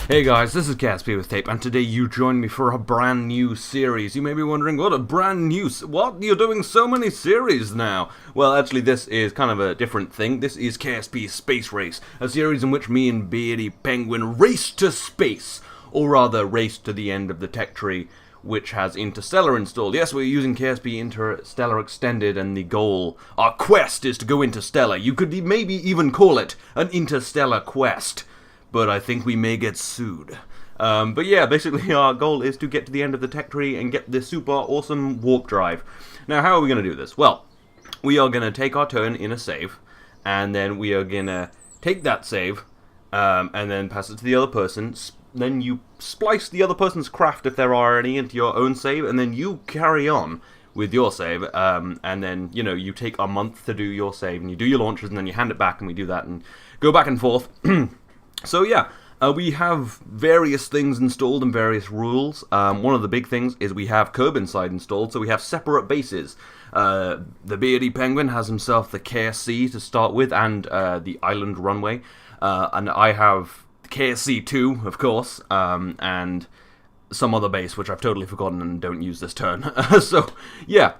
Hey guys, this is KSP with Tape, and today you join me for a brand new series. You may be wondering, what a brand new... What? You're doing so many series now? Well, actually, this is kind of a different thing. This is KSP Space Race, a series in which me and Beardy Penguin race to space, or rather, race to the end of the tech tree, which has Interstellar installed. Yes, we're using KSP Interstellar Extended, and the goal, our quest, is to go interstellar. You could maybe even call it an interstellar quest. But I think we may get sued. But yeah, basically our goal is to get to the end of the tech tree and get this super awesome warp drive. Now, how are we going to do this? Well, we are going to take our turn in a save, and then we are going to take that save, and then pass it to the other person. Then you splice the other person's craft, if there are any, into your own save, and then you carry on with your save, and then, you know, you take a month to do your save, and you do your launches, and then you hand it back, and we do that, and go back and forth. So yeah, we have various things installed and various rules. One of the big things is we have Kerbinside installed, so we have separate bases. The Beardy Penguin has himself the KSC to start with, and the island runway. And I have KSC 2, of course, and some other base, which I've totally forgotten and don't use this turn. So, yeah.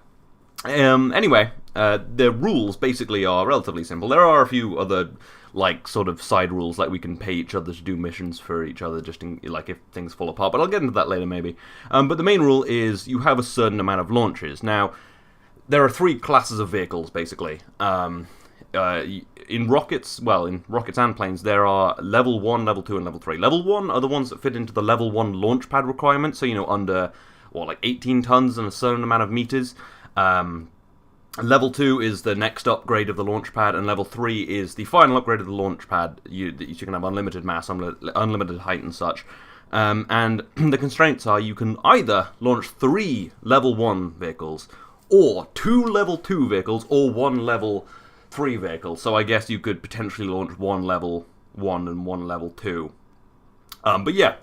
Anyway, the rules basically are relatively simple. There are a few other, like, sort of side rules, like we can pay each other to do missions for each other, just in, like, if things fall apart, but I'll get into that later, maybe. But the main rule is you have a certain amount of launches. Now, there are three classes of vehicles, basically. In rockets, well, in rockets and planes, there are level 1, level 2, and level 3. Level 1 are the ones that fit into the level 1 launch pad requirement, so, you know, under, what, like 18 tons and a certain amount of meters. Level 2 is the next upgrade of the launch pad, and level 3 is the final upgrade of the launch pad. You can have unlimited mass, unlimited height and such. And the constraints are you can either launch 3 level 1 vehicles, or 2 level 2 vehicles, or 1 level 3 vehicle. So I guess you could potentially launch 1 level 1 and 1 level 2. But yeah.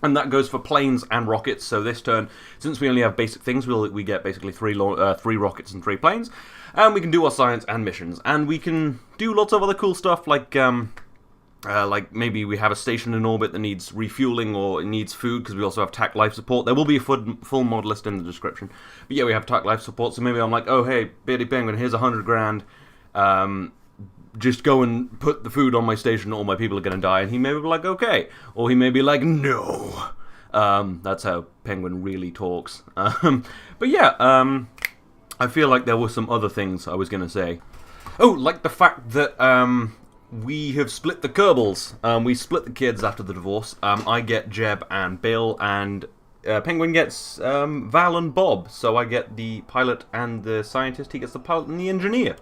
And that goes for planes and rockets. So this turn, since we only have basic things, we get basically 3 rockets and 3 planes, and we can do our science and missions, and we can do lots of other cool stuff, like maybe we have a station in orbit that needs refueling or it needs food, because we also have TAC Life Support. There will be a full mod list in the description. But yeah, we have TAC Life Support. So maybe I'm like, oh hey, Beardy Penguin, here's 100 grand. Just go and put the food on my station, all my people are going to die. And he may be like, okay. Or he may be like, no. That's how Penguin really talks. But yeah, I feel like there were some other things I was going to say. Oh, like the fact that we have split the Kerbals. We split the kids after the divorce. I get Jeb and Bill, and Penguin gets Val and Bob. So I get the pilot and the scientist. He gets the pilot and the engineer.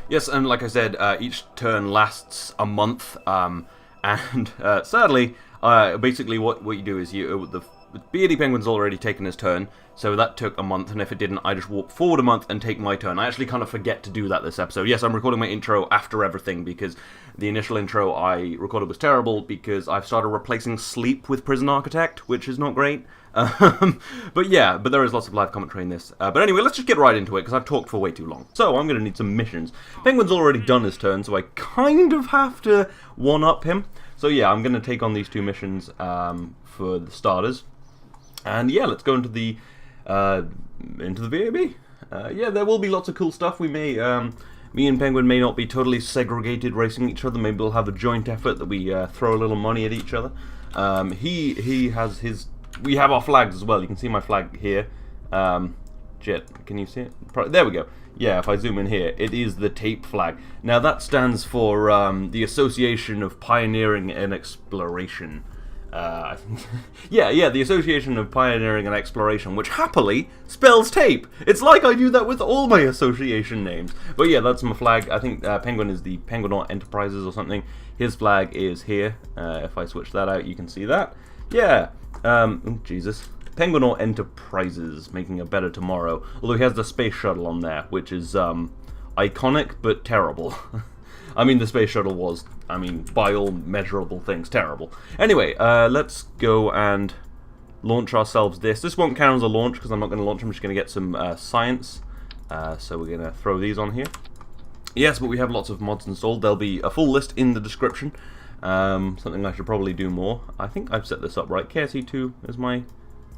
Yes, and like I said, each turn lasts a month, and sadly, basically what you do is the Beardy Penguin's already taken his turn, so that took a month, and if it didn't, I just walk forward a month and take my turn. I actually kind of forget to do that this episode. Yes, I'm recording my intro after everything, because the initial intro I recorded was terrible, because I've started replacing sleep with Prison Architect, which is not great. But yeah, but there is lots of live commentary in this. But anyway, let's just get right into it, because I've talked for way too long. So, I'm going to need some missions. Penguin's already done his turn, so I kind of have to one-up him. So yeah, I'm going to take on these 2 missions for the starters. And yeah, let's go into the VAB. Yeah, there will be lots of cool stuff. We may, me and Penguin may not be totally segregated racing each other. Maybe we'll have a joint effort that we throw a little money at each other. He has his... We have our flags as well. You can see my flag here. Jet, can you see it? There we go. Yeah, if I zoom in here, it is the tape flag. Now that stands for the Association of Pioneering and Exploration. Yeah, the Association of Pioneering and Exploration, which happily spells tape. It's like I do that with all my association names. But yeah, that's my flag. I think Penguin is the Penguin Enterprises or something. His flag is here. If I switch that out, you can see that. Yeah. Oh, Jesus. Penguin Enterprises, making a better tomorrow. Although he has the space shuttle on there, which is iconic but terrible. I mean, the space shuttle was, by all measurable things, terrible. Anyway, let's go and launch ourselves this. This won't count as a launch, because I'm not going to launch. I'm just going to get some science. So we're going to throw these on here. Yes, but we have lots of mods installed. There'll be a full list in the description. Something I should probably do more. I think I've set this up right. KSE2 is my...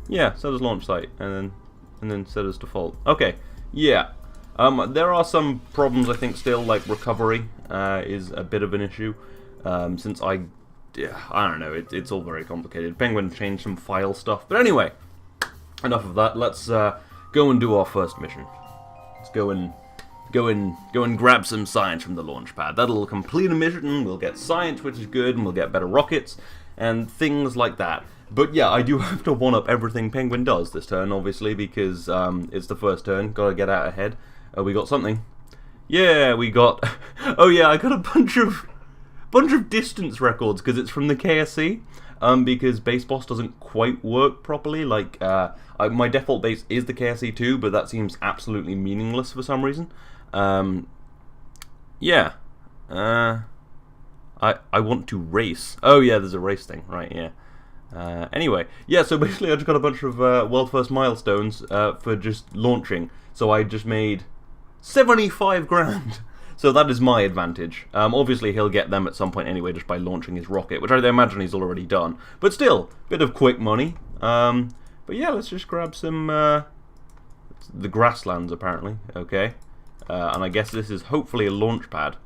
Yeah, set as launch site, and then set as default. Okay, yeah. There are some problems, I think, still, like recovery is a bit of an issue, since I don't know, it's all very complicated. Penguin changed some file stuff, but anyway, enough of that. Let's go and do our first mission. Let's go and grab some science from the launch pad. That'll complete a mission, we'll get science, which is good, and we'll get better rockets, and things like that. But yeah, I do have to one-up everything Penguin does this turn, obviously, because it's the first turn, gotta get out ahead. We got something. Yeah, we got... Oh yeah, I got a bunch of distance records, because it's from the KSC, because base boss doesn't quite work properly. Like, my default base is the KSC2, but that seems absolutely meaningless for some reason. Yeah. I want to race. Oh yeah, there's a race thing, right, yeah. Anyway, yeah, so basically I just got a bunch of world first milestones for just launching. So I just made 75 grand. So that is my advantage. Obviously he'll get them at some point anyway just by launching his rocket, which I imagine he's already done. But still, bit of quick money. But yeah, let's just grab some... the grasslands, apparently. Okay. And I guess this is hopefully a launch pad.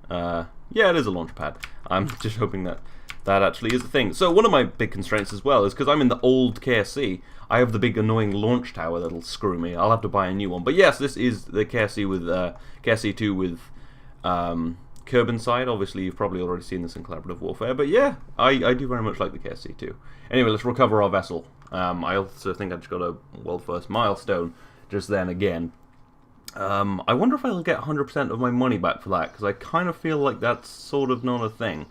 Yeah, it is a launch pad. I'm just hoping that that actually is a thing. So one of my big constraints as well is because I'm in the old KSC, I have the big annoying launch tower that'll screw me. I'll have to buy a new one. But yes, this is the KSC with KSC2 with Kerbinside. Obviously, you've probably already seen this in Collaborative Warfare. But yeah, I do very much like the KSC2. Anyway, let's recover our vessel. I also think I just got a world first milestone just then again. I wonder if I'll get 100% of my money back for that, because I kind of feel like that's sort of not a thing.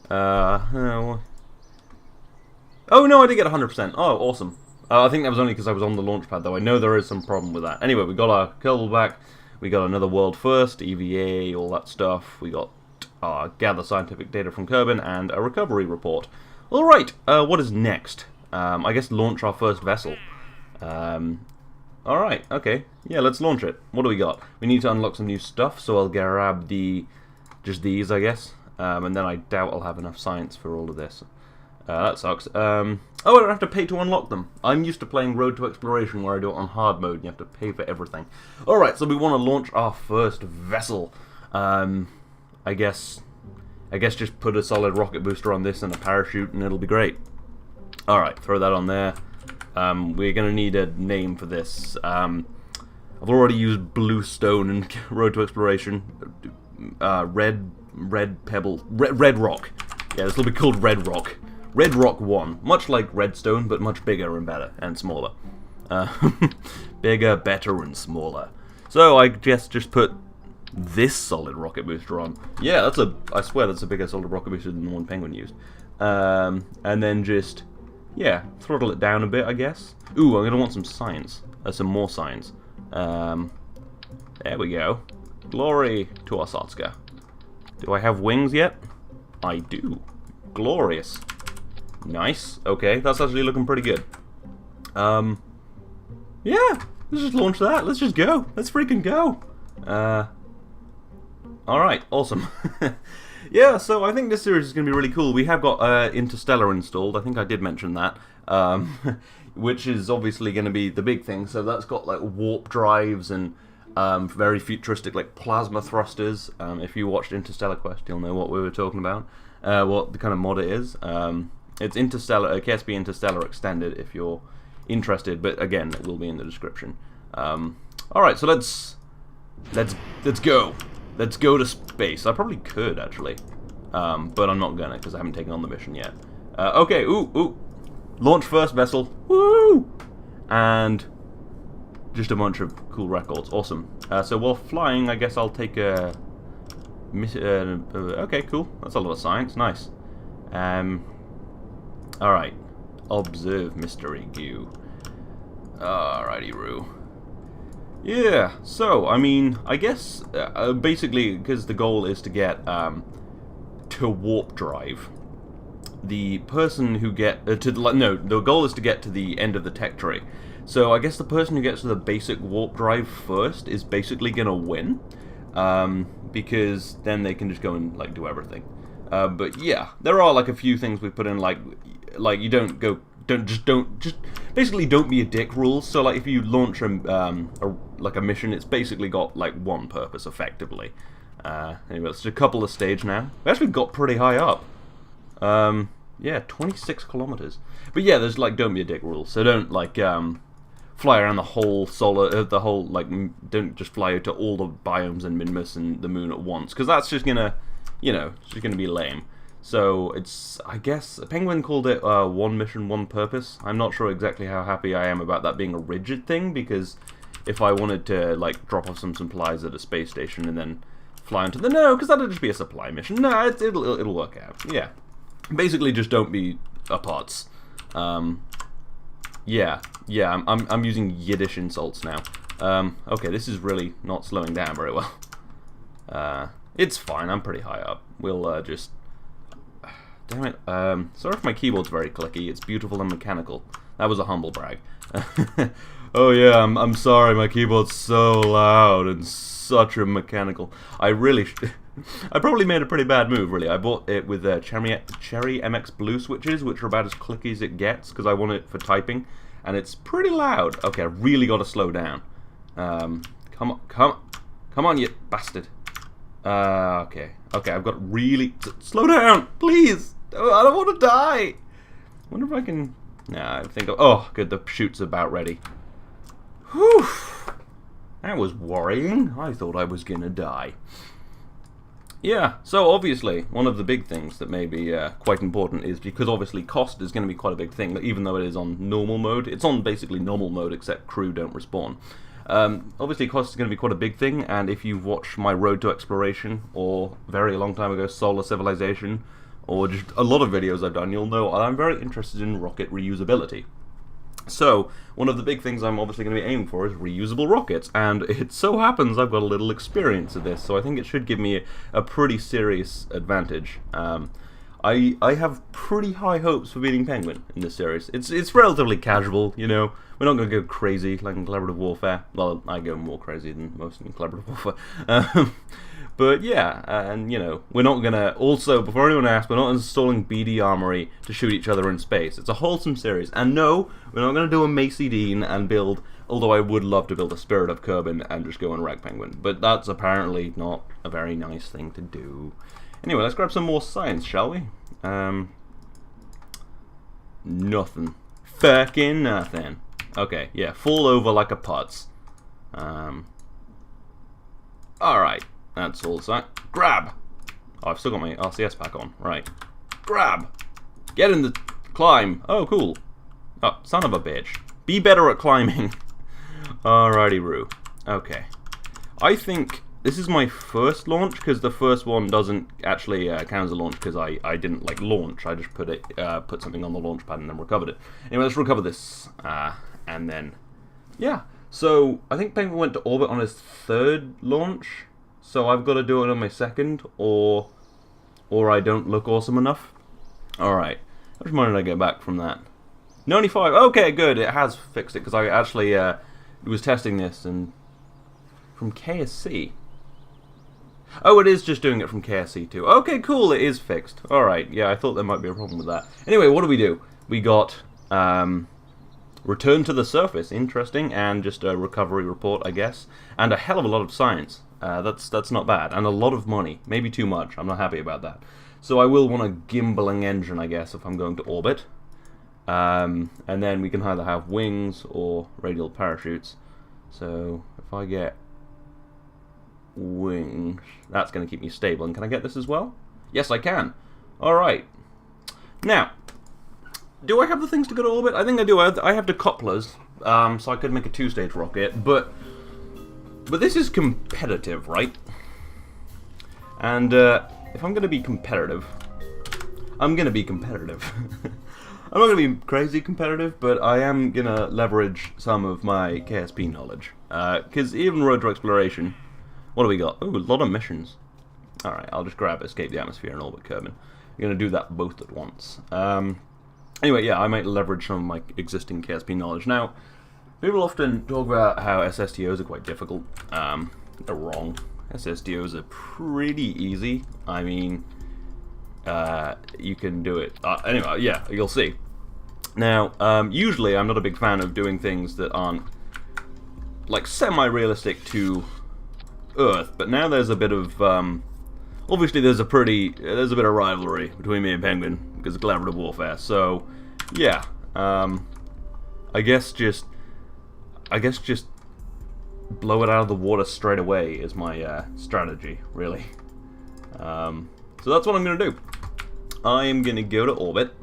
Oh no, I did get 100%. Oh, awesome. I think that was only because I was on the launch pad, though. I know there is some problem with that. Anyway, we got our Kerbal back. We got another world first, EVA, all that stuff. We got gather scientific data from Kerbin and a recovery report. Alright, what is next? I guess launch our first vessel. Alright, okay. Yeah, let's launch it. What do we got? We need to unlock some new stuff, so I'll grab just these, I guess. And then I doubt I'll have enough science for all of this. That sucks. Oh, I don't have to pay to unlock them. I'm used to playing Road to Exploration where I do it on hard mode and you have to pay for everything. Alright, so we want to launch our first vessel. I guess just put a solid rocket booster on this and a parachute and it'll be great. Alright, throw that on there. We're going to need a name for this. I've already used Bluestone and Road to Exploration. Red Pebble. Red Rock. Yeah, this will be called Red Rock. Red Rock 1. Much like Redstone, but much bigger and better and smaller. Bigger, better, and smaller. So I guess just put this solid rocket booster on. Yeah, I swear that's a bigger solid rocket booster than the one Penguin used. And then just, yeah, throttle it down a bit, I guess. Ooh, I'm going to want some science. Some more science. There we go. Glory to Osotska. Do I have wings yet? I do. Glorious. Nice. Okay, that's actually looking pretty good. Yeah, let's just launch that. Let's just go. Let's freaking go. Alright, awesome. Yeah, so I think this series is going to be really cool. We have got Interstellar installed. I think I did mention that. Which is obviously going to be the big thing. So that's got like warp drives and very futuristic like plasma thrusters. If you watched Interstellar Quest, you'll know what we were talking about. What the kind of mod it is. It's Interstellar, KSP Interstellar Extended if you're interested, but again, it will be in the description. Alright, so let's go. Let's go to space. I probably could, actually. But I'm not gonna, because I haven't taken on the mission yet. Okay, ooh. Launch first vessel. Woo! And just a bunch of cool records. Awesome. So while flying, I guess I'll take a... okay, cool. That's a lot of science. Nice. Alright. Observe mystery goo. Alrighty-roo. Yeah, so, I mean, I guess, basically, because the goal is to get, to warp drive. The person who the goal is to get to the end of the tech tree. So I guess the person who gets to the basic warp drive first is basically gonna win. Because then they can just go and, like, do everything. But yeah, there are like a few things we put in, like you don't basically don't be a dick rules. So like if you launch a mission, it's basically got like one purpose effectively. Anyway, it's a couple of stage now. We actually got pretty high up. Yeah, 26 kilometers. But yeah, there's like don't be a dick rules. So don't like fly around the whole don't just fly to all the biomes and Minmus and the moon at once, because that's just gonna, it's just gonna be lame. So it's, I guess, Penguin called it one mission, one purpose. I'm not sure exactly how happy I am about that being a rigid thing, because if I wanted to like drop off some supplies at a space station and then fly into because that'd just be a supply mission. No, it'll work out. Yeah, basically just don't be a putz. Yeah, I'm using Yiddish insults now. Okay, this is really not slowing down very well. It's fine, I'm pretty high up. We'll just... Damn it. Sorry if my keyboard's very clicky. It's beautiful and mechanical. That was a humble brag. Oh yeah, I'm sorry, my keyboard's so loud and such a mechanical. I probably made a pretty bad move, really. I bought it with Cherry MX Blue switches, which are about as clicky as it gets, because I want it for typing, and it's pretty loud. Okay, I really got to slow down. Come on, you bastard. Okay, I've got to really... Slow down, please! I don't want to die! Wonder if I can... Nah, I think... Oh, good, the chute's about ready. Whew! That was worrying. I thought I was gonna die. Yeah, so obviously, one of the big things that may be quite important is, because obviously cost is going to be quite a big thing, even though it is on normal mode. It's on basically normal mode, except crew don't respawn. Obviously cost is going to be quite a big thing, and if you've watched my Road to Exploration, or very long time ago Solar Civilization, or just a lot of videos I've done, you'll know I'm very interested in rocket reusability. So, one of the big things I'm obviously going to be aiming for is reusable rockets, and it so happens I've got a little experience of this, so I think it should give me a pretty serious advantage. I have pretty high hopes for beating Penguin in this series. It's relatively casual, We're not going to go crazy like in Collaborative Warfare. Well, I go more crazy than most in Collaborative Warfare. But yeah, and we're not going to... Also, before anyone asks, we're not installing Beardy Armory to shoot each other in space. It's a wholesome series. And no, we're not going to do a Macy Dean and build... Although I would love to build a Spirit of Kerbin and just go and wreck Penguin. But that's apparently not a very nice thing to do. Anyway, let's grab some more science, shall we? Nothing. Fucking nothing. Okay, yeah, fall over like a putz. Alright, that's all set. Grab! Oh, I've still got my RCS pack on. Right. Grab! Get in the... Climb! Oh, cool. Oh, son of a bitch. Be better at climbing. Alrighty, Roo. Okay. I think... This is my first launch, because the first one doesn't actually count as a launch, because I didn't like launch. I just put something on the launch pad and then recovered it. Anyway, let's recover this, and then yeah. So I think Penguin went to orbit on his third launch, so I've got to do it on my second, or I don't look awesome enough. All right, how much money did I get back from that? 95. Okay, good. It has fixed it, because I actually was testing this and from KSC. Oh, it is just doing it from KSC too. Okay, cool, it is fixed. Alright, yeah, I thought there might be a problem with that. Anyway, what do? We got return to the surface, interesting, and just a recovery report, I guess. And a hell of a lot of science. That's not bad. And a lot of money. Maybe too much. I'm not happy about that. So I will want a gimbaling engine, I guess, if I'm going to orbit. And then we can either have wings or radial parachutes. So if I get wings, that's going to keep me stable. And can I get this as well? Yes, I can. Alright. Now, do I have the things to go to orbit? I think I do. I have the couplers, so I could make a two-stage rocket, but this is competitive, right? And if I'm going to be competitive, I'm going to be competitive. I'm not going to be crazy competitive, but I am going to leverage some of my KSP knowledge. Because even Road to Exploration... What do we got? Ooh, a lot of missions. Alright, I'll just grab Escape the Atmosphere and Orbit Kerbin. I'm going to do that both at once. Anyway, yeah, I might leverage some of my existing KSP knowledge. Now, people often talk about how SSTOs are quite difficult. They're wrong. SSTOs are pretty easy. I mean, you can do it. Anyway, yeah, you'll see. Now, usually I'm not a big fan of doing things that aren't like semi-realistic to Earth, but now there's a bit of obviously there's a bit of rivalry between me and Penguin because of collaborative warfare. So yeah, I guess just blow it out of the water straight away is my strategy, really. So that's what I'm gonna do. I am gonna go to orbit.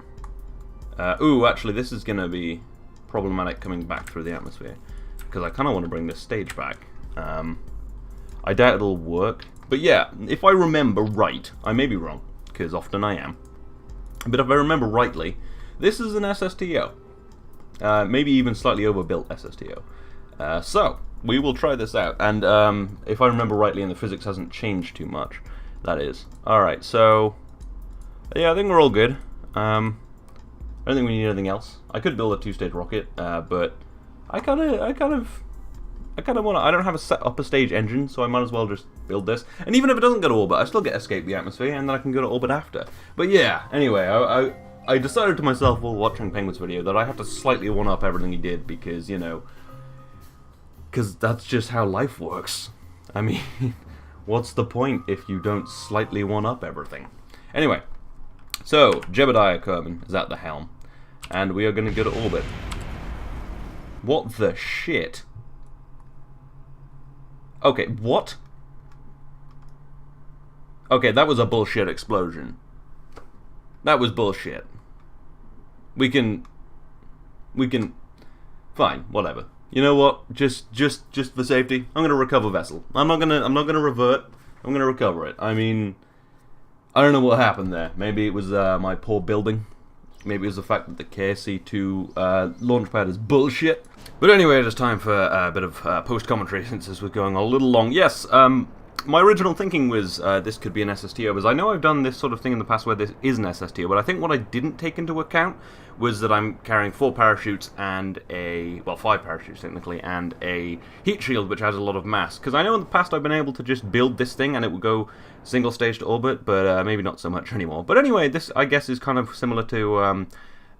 Ooh, actually, this is gonna be problematic coming back through the atmosphere because I kind of want to bring this stage back. I doubt it'll work, but yeah, if I remember right, I may be wrong because often I am. But if I remember rightly, this is an SSTO, maybe even slightly overbuilt SSTO. So we will try this out, and if I remember rightly, and the physics hasn't changed too much, that is. All right, so yeah, I think we're all good. I don't think we need anything else. I could build a two-stage rocket, but I kind of want to. I don't have a set upper stage engine, so I might as well just build this. And even if it doesn't go to orbit, I still get escape the atmosphere, and then I can go to orbit after. But yeah, anyway, I decided to myself while watching Penguin's video that I have to slightly one-up everything he did because, you know, because that's just how life works. I mean, what's the point if you don't slightly one-up everything? Anyway, so Jebediah Kerbin is at the helm, and we are going to go to orbit. What the shit? Okay, what? Okay, that was a bullshit explosion. That was bullshit. We can... Fine, whatever. You know what? Just for safety, I'm gonna recover vessel. I'm not gonna revert. I'm gonna recover it. I mean, I don't know what happened there. Maybe it was my poor building. Maybe it was the fact that the KSC2 launch pad is bullshit. But anyway, it is time for a bit of post-commentary since this was going a little long. Yes, my original thinking was this could be an SSTO, because I know I've done this sort of thing in the past where this is an SSTO, but I think what I didn't take into account was that I'm carrying 4 parachutes and well, 5 parachutes technically, and a heat shield which has a lot of mass. Because I know in the past I've been able to just build this thing and it would go single stage to orbit, but maybe not so much anymore. But anyway, this I guess is kind of similar to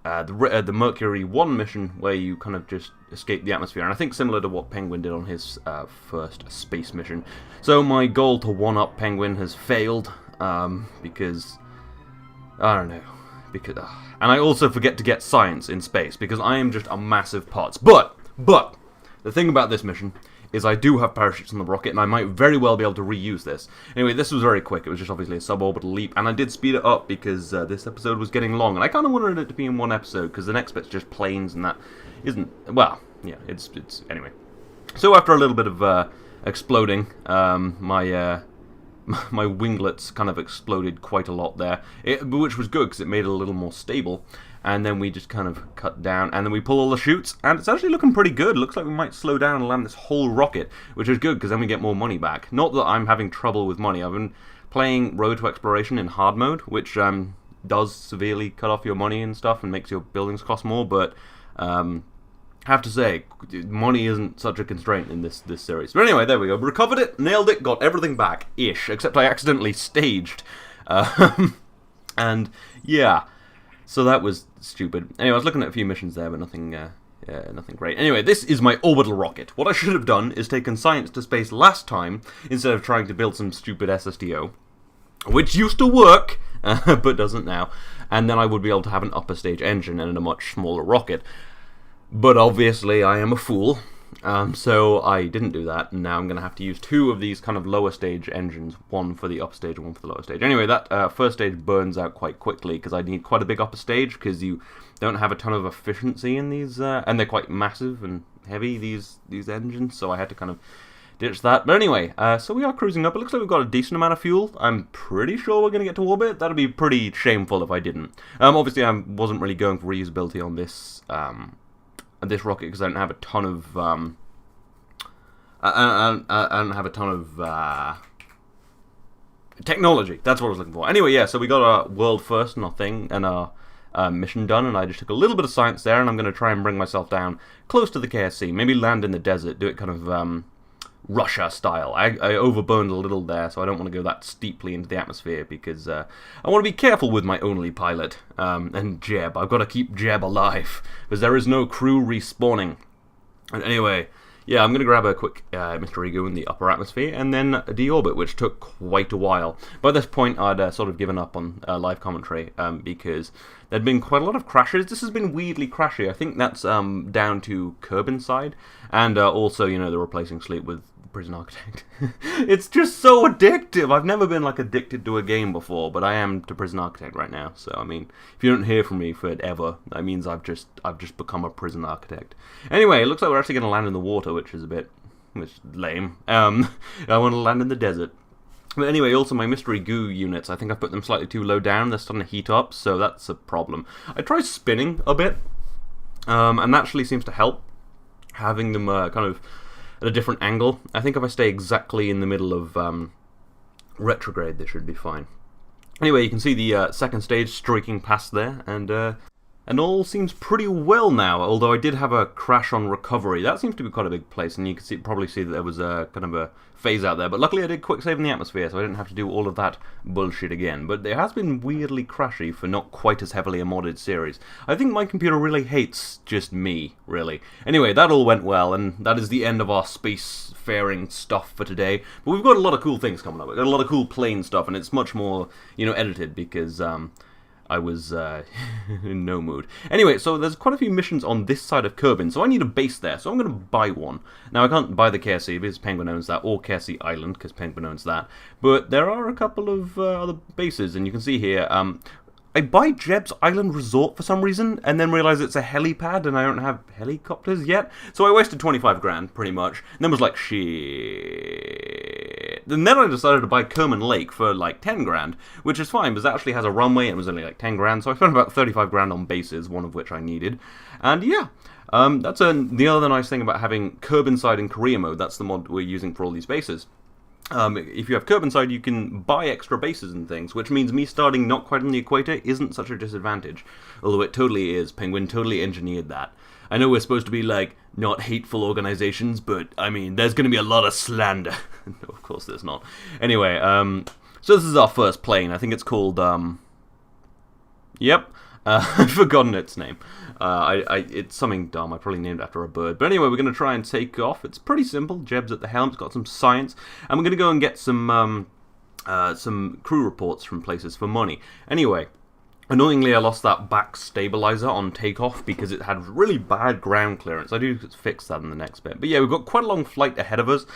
the Mercury 1 mission, where you kind of just escape the atmosphere, and I think similar to what Penguin did on his first space mission. So my goal to one-up Penguin has failed, because, I don't know, because, and I also forget to get science in space, because I am just a massive putz. But, the thing about this mission is I do have parachutes on the rocket, and I might very well be able to reuse this. Anyway, this was very quick. It was just obviously a suborbital leap, and I did speed it up because this episode was getting long, and I kind of wanted it to be in one episode, because the next bit's just planes, and that isn't, well, yeah, it's anyway. So after a little bit of exploding, my winglets kind of exploded quite a lot there, which was good, because it made it a little more stable. And then we just kind of cut down, and then we pull all the chutes, and it's actually looking pretty good. It looks like we might slow down and land this whole rocket, which is good, because then we get more money back. Not that I'm having trouble with money. I've been playing Road to Exploration in hard mode, which does severely cut off your money and stuff, and makes your buildings cost more, but I have to say, money isn't such a constraint in this series. But anyway, there we go. Recovered it, nailed it, got everything back-ish, except I accidentally staged. And, yeah... So that was stupid. Anyway, I was looking at a few missions there, but nothing great. Anyway, this is my orbital rocket. What I should have done is taken science to space last time, instead of trying to build some stupid SSTO, which used to work, but doesn't now. And then I would be able to have an upper stage engine and a much smaller rocket. But obviously, I am a fool. So I didn't do that, and now I'm going to have to use 2 of these kind of lower stage engines, one for the upper stage and one for the lower stage. Anyway, that first stage burns out quite quickly, because I need quite a big upper stage, because you don't have a ton of efficiency in these, and they're quite massive and heavy, these engines, so I had to kind of ditch that. But anyway, so we are cruising up. It looks like we've got a decent amount of fuel. I'm pretty sure we're going to get to orbit. That'd be pretty shameful if I didn't. Obviously, I wasn't really going for reusability on this rocket, because I don't have a ton of I don't have a ton of technology. That's what I was looking for. Anyway, yeah, so we got our world first and our thing and our mission done, and I just took a little bit of science there, and I'm going to try and bring myself down close to the KSC, maybe land in the desert, do it kind of Russia style. I overburned a little there, so I don't want to go that steeply into the atmosphere, because I want to be careful with my only pilot, and Jeb. I've got to keep Jeb alive, because there is no crew respawning. And anyway, yeah, I'm going to grab a quick Mr. Ego in the upper atmosphere, and then deorbit, which took quite a while. By this point, I'd sort of given up on live commentary, because there'd been quite a lot of crashes. This has been weirdly crashy. I think that's down to Kerbinside, and also, you know, the replacing sleep with Prison Architect. It's just so addictive. I've never been like addicted to a game before, but I am to Prison Architect right now. So I mean, if you don't hear from me forever, that means I've just become a Prison Architect. Anyway, it looks like we're actually going to land in the water, which is lame. I want to land in the desert. But anyway, also my mystery goo units, I think I've put them slightly too low down. They're starting to heat up, so that's a problem. I tried spinning a bit, and that actually seems to help, having them kind of at a different angle. I think if I stay exactly in the middle of retrograde, they should be fine. Anyway, you can see the second stage streaking past there, and all seems pretty well now, although I did have a crash on recovery. That seems to be quite a big place, and you can probably see that there was a kind of a phase out there, but luckily I did quick save in the atmosphere, so I didn't have to do all of that bullshit again. But it has been weirdly crashy for not quite as heavily a modded series. I think my computer really hates just me, really. Anyway, that all went well, and that is the end of our spacefaring stuff for today. But we've got a lot of cool things coming up. We've got a lot of cool plane stuff, and it's much more, you know, edited, because I was in no mood. Anyway, so there's quite a few missions on this side of Kerbin, so I need a base there, so I'm going to buy one. Now, I can't buy the KSP because Penguin owns that, or KSP Island because Penguin owns that, but there are a couple of other bases, and you can see here, I buy Jeb's Island Resort for some reason, and then realize it's a helipad, and I don't have helicopters yet, so I wasted 25 grand, pretty much, and then was like, shit. And then I decided to buy Kerman Lake for like 10 grand, which is fine, because it actually has a runway, and it was only like 10 grand, so I spent about 35 grand on bases, one of which I needed, and yeah. That's the other nice thing about having Kerbinside in career mode. That's the mod we're using for all these bases. If you have Kerbinside, you can buy extra bases and things, which means me starting not quite on the equator isn't such a disadvantage. Although it totally is. Penguin totally engineered that. I know we're supposed to be, like, not hateful organizations, but, I mean, there's going to be a lot of slander. No, of course there's not. Anyway, so this is our first plane. I think it's called, yep. I've forgotten its name. It's something dumb. I probably named it after a bird. But anyway, we're going to try and take off. It's pretty simple. Jeb's at the helm. It's got some science. And we're going to go and get some crew reports from places for money. Anyway, annoyingly, I lost that back stabilizer on takeoff because it had really bad ground clearance. I do fix that in the next bit. But yeah, we've got quite a long flight ahead of us.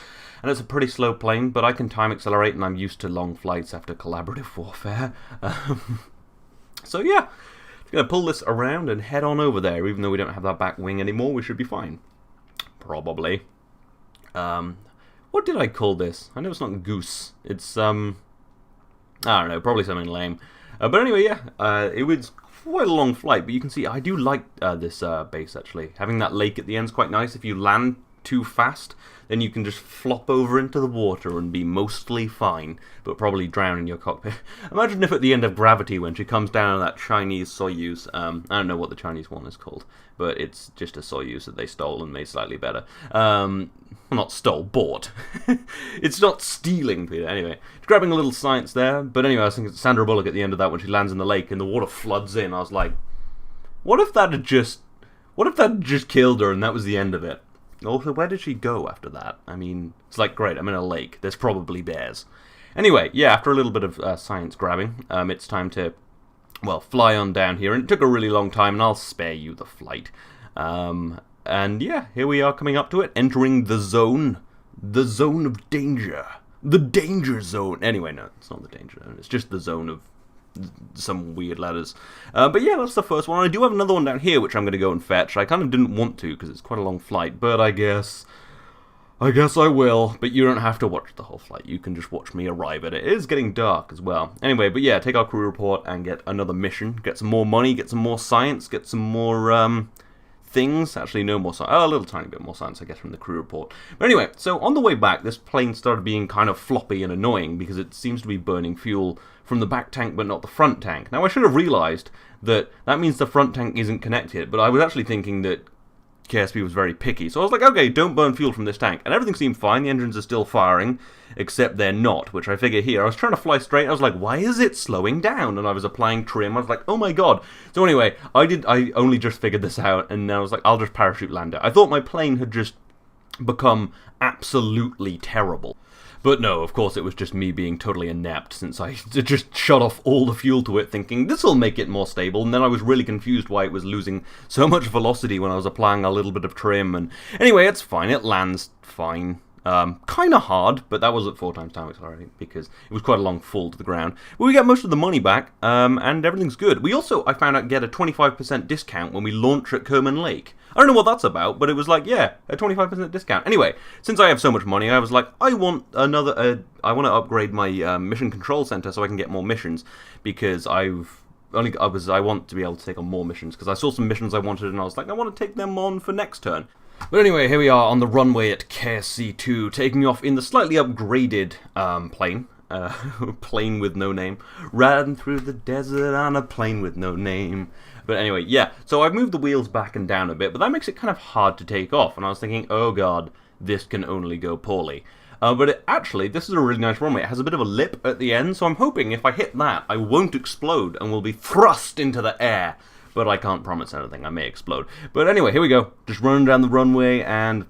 And it's a pretty slow plane, but I can time accelerate, and I'm used to long flights after collaborative warfare. So yeah. Going to pull this around and head on over there. Even though we don't have that back wing anymore, we should be fine. Probably. What did I call this? I know it's not goose. It's, I don't know, probably something lame. But anyway, yeah, it was quite a long flight, but you can see I do like this base, actually. Having that lake at the end is quite nice. If you land too fast, then you can just flop over into the water and be mostly fine, but probably drown in your cockpit. Imagine if at the end of Gravity, when she comes down on that Chinese Soyuz, I don't know what the Chinese one is called, but it's just a Soyuz that they stole and made slightly better. Well, not stole, bought. It's not stealing, Peter. Anyway, grabbing a little science there, but anyway, I was thinking Sandra Bullock at the end of that when she lands in the lake and the water floods in. I was like, what if that had just killed her and that was the end of it? Also, where did she go after that? I mean, it's like, great, I'm in a lake. There's probably bears. Anyway, yeah, after a little bit of science grabbing, it's time to, well, fly on down here. And it took a really long time, and I'll spare you the flight. And yeah, here we are coming up to it, entering the zone. The zone of danger. The danger zone. Anyway, no, it's not the danger zone. It's just the zone of some weird letters. But yeah, that's the first one. I do have another one down here, which I'm going to go and fetch. I kind of didn't want to, because it's quite a long flight, but I guess I will. But you don't have to watch the whole flight. You can just watch me arrive at it. It is getting dark as well. Anyway, but yeah, take our crew report and get another mission. Get some more money, get some more science, get some more, things. Actually, no more science. Oh, a little tiny bit more science, I guess, from the crew report. But anyway, so on the way back, this plane started being kind of floppy and annoying because it seems to be burning fuel from the back tank but not the front tank. Now, I should have realized that means the front tank isn't connected, but I was actually thinking that KSP was very picky. So I was like, okay, don't burn fuel from this tank. And everything seemed fine. The engines are still firing, except they're not, which I figure here. I was trying to fly straight. I was like, why is it slowing down? And I was applying trim. I was like, oh my god. So anyway, I only just figured this out, and then I was like, I'll just parachute land it. I thought my plane had just become absolutely terrible. But no, of course it was just me being totally inept, since I just shut off all the fuel to it thinking this'll make it more stable, and then I was really confused why it was losing so much velocity when I was applying a little bit of trim. And anyway, it's fine, it lands fine. Kind of hard, but that was at 4 times time accelerating because it was quite a long fall to the ground. But we get most of the money back, and everything's good. We also, I found out, get a 25% discount when we launch at Kerman Lake. I don't know what that's about, but it was like, yeah, a 25% discount. Anyway, since I have so much money, I was like, I want another, I want to upgrade my mission control center so I can get more missions, because I want to be able to take on more missions, because I saw some missions I wanted, and I was like, I want to take them on for next turn. But anyway, here we are on the runway at KSC2, taking off in the slightly upgraded plane. Plane with no name. Riding through the desert on a plane with no name. But anyway, yeah, so I've moved the wheels back and down a bit, but that makes it kind of hard to take off. And I was thinking, oh god, this can only go poorly. But actually, this is a really nice runway. It has a bit of a lip at the end, so I'm hoping if I hit that, I won't explode and will be thrust into the air. But I can't promise anything, I may explode. But anyway, here we go. Just running down the runway and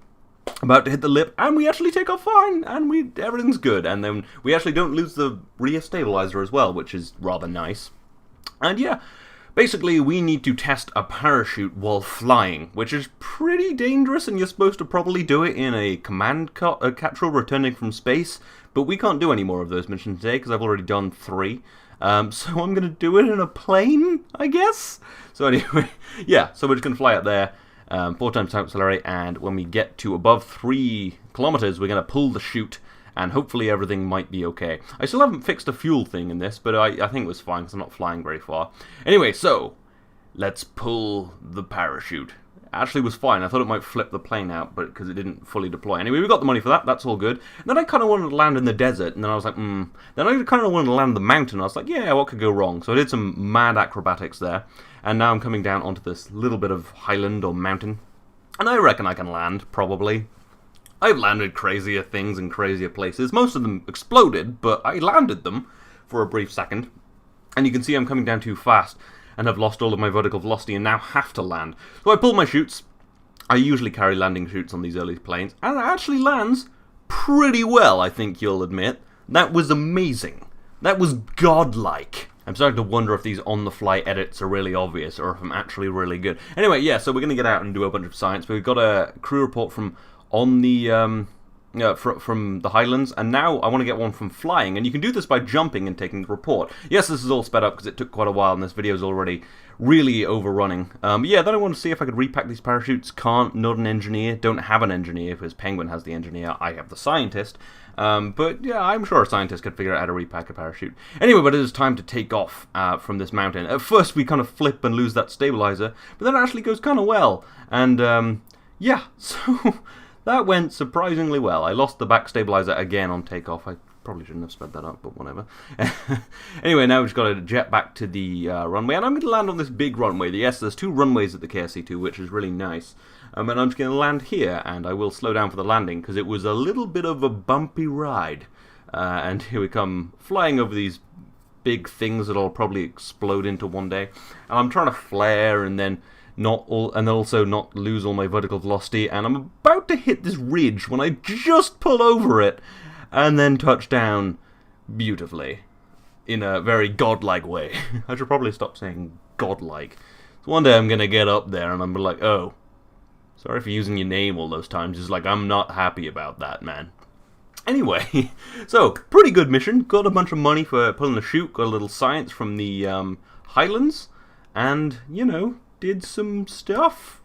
about to hit the lip, and we actually take off fine, and everything's good. And then we actually don't lose the rear stabilizer as well, which is rather nice. And yeah, basically we need to test a parachute while flying, which is pretty dangerous, and you're supposed to probably do it in a command capsule returning from space. But we can't do any more of those missions today, because I've already done 3. So I'm going to do it in a plane, I guess? So anyway, yeah, so we're just going to fly up there, 4 times time accelerate, and when we get to above 3 kilometers, we're going to pull the chute, and hopefully everything might be okay. I still haven't fixed a fuel thing in this, but I think it was fine, because I'm not flying very far. Anyway, so, let's pull the parachute. Actually was fine. I thought it might flip the plane out, but because it didn't fully deploy. Anyway, we got the money for that. That's all good. And then I kind of wanted to land in the desert, and then I was like, Then I kind of wanted to land in the mountain. I was like, yeah, what could go wrong? So I did some mad acrobatics there, and now I'm coming down onto this little bit of highland or mountain, and I reckon I can land, probably. I've landed crazier things in crazier places. Most of them exploded, but I landed them for a brief second. And you can see I'm coming down too fast, and have lost all of my vertical velocity and now have to land. So I pulled my chutes. I usually carry landing chutes on these early planes, and it actually lands pretty well, I think you'll admit. That was amazing. That was godlike. I'm starting to wonder if these on-the-fly edits are really obvious, or if I'm actually really good. Anyway, yeah, so we're going to get out and do a bunch of science. We've got a crew report from on the from the Highlands, and now I want to get one from flying, and you can do this by jumping and taking the report. Yes, this is all sped up because it took quite a while, and this video is already really overrunning. Yeah, then I want to see if I could repack these parachutes. Can't, not an engineer, don't have an engineer, because Penguin has the engineer, I have the scientist. But yeah, I'm sure a scientist could figure out how to repack a parachute. Anyway, but it is time to take off from this mountain. At first we kind of flip and lose that stabilizer, but then it actually goes kind of well. And yeah, so that went surprisingly well. I lost the back stabilizer again on takeoff. I probably shouldn't have sped that up, but whatever. Anyway, now we've just got to jet back to the runway, and I'm going to land on this big runway. Yes, there's 2 runways at the KSC2, which is really nice. And I'm just going to land here, and I will slow down for the landing, because it was a little bit of a bumpy ride. And here we come, flying over these big things that I'll probably explode into one day. And I'm trying to flare, and then also not lose all my vertical velocity, and I'm about to hit this ridge when I just pull over it and then touch down beautifully in a very godlike way. I should probably stop saying godlike. So one day I'm gonna get up there and I'm like, oh, sorry for using your name all those times. It's like, I'm not happy about that, man. Anyway, so pretty good mission. Got a bunch of money for pulling the chute. Got a little science from the Highlands, and you know, did some stuff,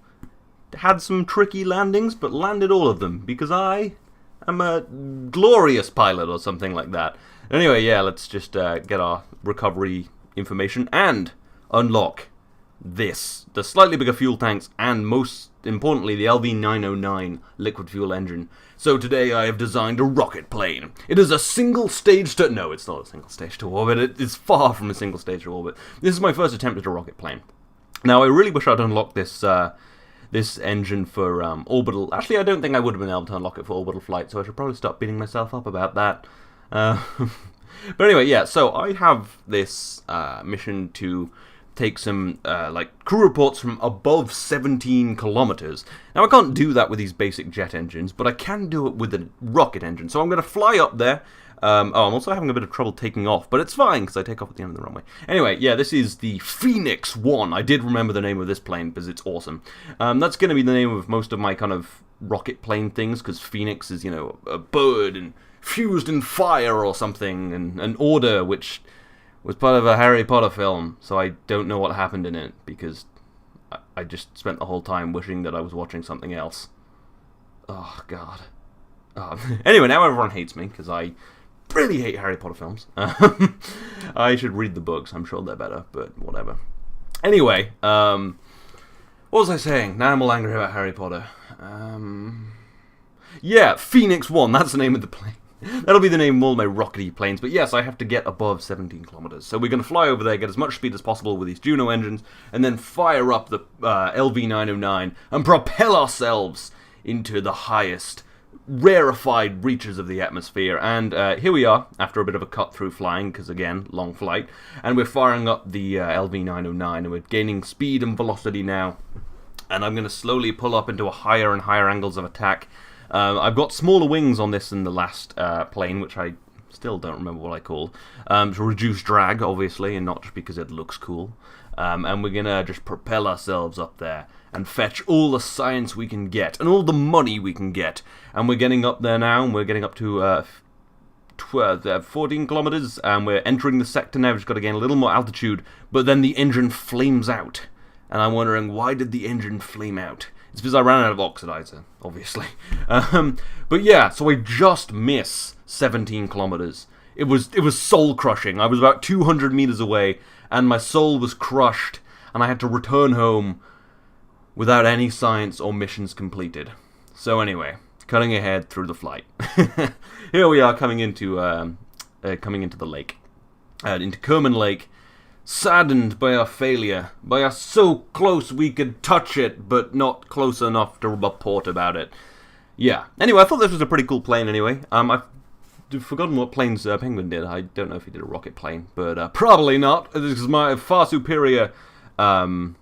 had some tricky landings, but landed all of them, because I am a glorious pilot or something like that. Anyway, yeah, let's just get our recovery information and unlock this, the slightly bigger fuel tanks, and most importantly, the LV909 liquid fuel engine. So today I have designed a rocket plane. It is a single stage to... No, it's not a single stage to orbit. It is far from a single stage to orbit. This is my first attempt at a rocket plane. Now, I really wish I'd unlocked this this engine for orbital. Actually, I don't think I would have been able to unlock it for orbital flight, so I should probably stop beating myself up about that. But anyway, yeah, so I have this mission to take some like crew reports from above 17 kilometers. Now, I can't do that with these basic jet engines, but I can do it with a rocket engine. So I'm going to fly up there. I'm also having a bit of trouble taking off, but it's fine because I take off at the end of the runway. Anyway, yeah, this is the Phoenix 1. I did remember the name of this plane because it's awesome. That's going to be the name of most of my kind of rocket plane things, because Phoenix is, you know, a bird and fused in fire or something, and an order which was part of a Harry Potter film, so I don't know what happened in it, because I just spent the whole time wishing that I was watching something else. Oh, God. Anyway, now everyone hates me, because I really hate Harry Potter films. I should read the books, I'm sure they're better, but whatever. Anyway, what was I saying? Now I'm all angry about Harry Potter. Yeah, Phoenix 1, that's the name of the plane. That'll be the name of all my rockety planes, but yes, I have to get above 17 kilometers. So we're going to fly over there, get as much speed as possible with these Juno engines, and then fire up the LV-909 and propel ourselves into the highest rarefied reaches of the atmosphere. And here we are, after a bit of a cut-through flying, because again, long flight, and we're firing up the LV-909, and we're gaining speed and velocity now, and I'm going to slowly pull up into a higher and higher angles of attack. I've got smaller wings on this than the last plane, which I still don't remember what I called, to reduce drag, obviously, and not just because it looks cool. And we're going to just propel ourselves up there and fetch all the science we can get and all the money we can get. And we're getting up there now, and we're getting up to 14 kilometers, and we're entering the sector now. We've just got to gain a little more altitude, but then the engine flames out. And I'm wondering, why did the engine flame out? It's because I ran out of oxidizer, obviously. But yeah, so I just miss 17 kilometers. It was soul-crushing. I was about 200 meters away, and my soul was crushed, and I had to return home without any science or missions completed. So anyway, cutting ahead through the flight. Here we are coming into the lake, into Kerman Lake. Saddened by our failure, by us so close we could touch it, but not close enough to report about it. Yeah. Anyway, I thought this was a pretty cool plane anyway. I've forgotten what planes Penguin did. I don't know if he did a rocket plane, but probably not. This is my far superior, my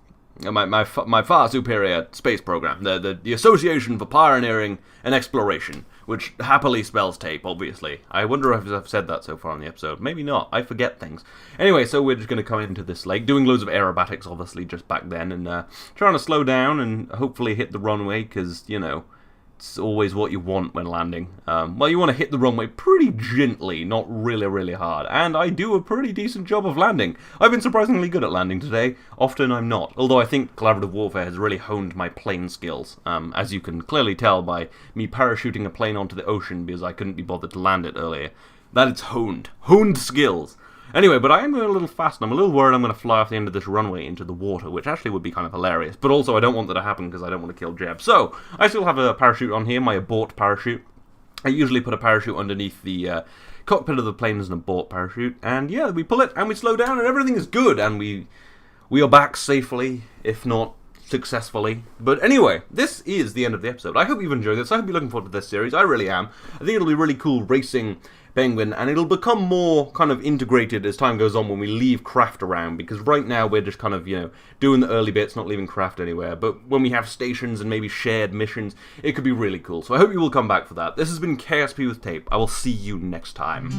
far superior space program, the Association for Pioneering and Exploration, which happily spells tape, obviously. I wonder if I've said that so far in the episode. Maybe not. I forget things. Anyway, so we're just going to come into this lake, doing loads of aerobatics, obviously, just back then, and trying to slow down and hopefully hit the runway, because, you know, it's always what you want when landing. Well, you want to hit the runway pretty gently, not really, really hard. And I do a pretty decent job of landing. I've been surprisingly good at landing today. Often I'm not. Although I think collaborative warfare has really honed my plane skills. As you can clearly tell by me parachuting a plane onto the ocean because I couldn't be bothered to land it earlier. That it's honed. Honed skills. Anyway, but I am going a little fast, and I'm a little worried I'm going to fly off the end of this runway into the water, which actually would be kind of hilarious. But also, I don't want that to happen because I don't want to kill Jeb. So, I still have a parachute on here, my abort parachute. I usually put a parachute underneath the cockpit of the plane as an abort parachute. And yeah, we pull it, and we slow down, and everything is good. And we are back safely, if not successfully. But anyway, this is the end of the episode. I hope you've enjoyed this. I hope you're looking forward to this series. I really am. I think it'll be really cool racing Penguin, and it'll become more kind of integrated as time goes on when we leave craft around, because right now we're just kind of, you know, doing the early bits, not leaving craft anywhere, but when we have stations and maybe shared missions, it could be really cool. So I hope you will come back for that. This has been KSP with Tape. I will see you next time.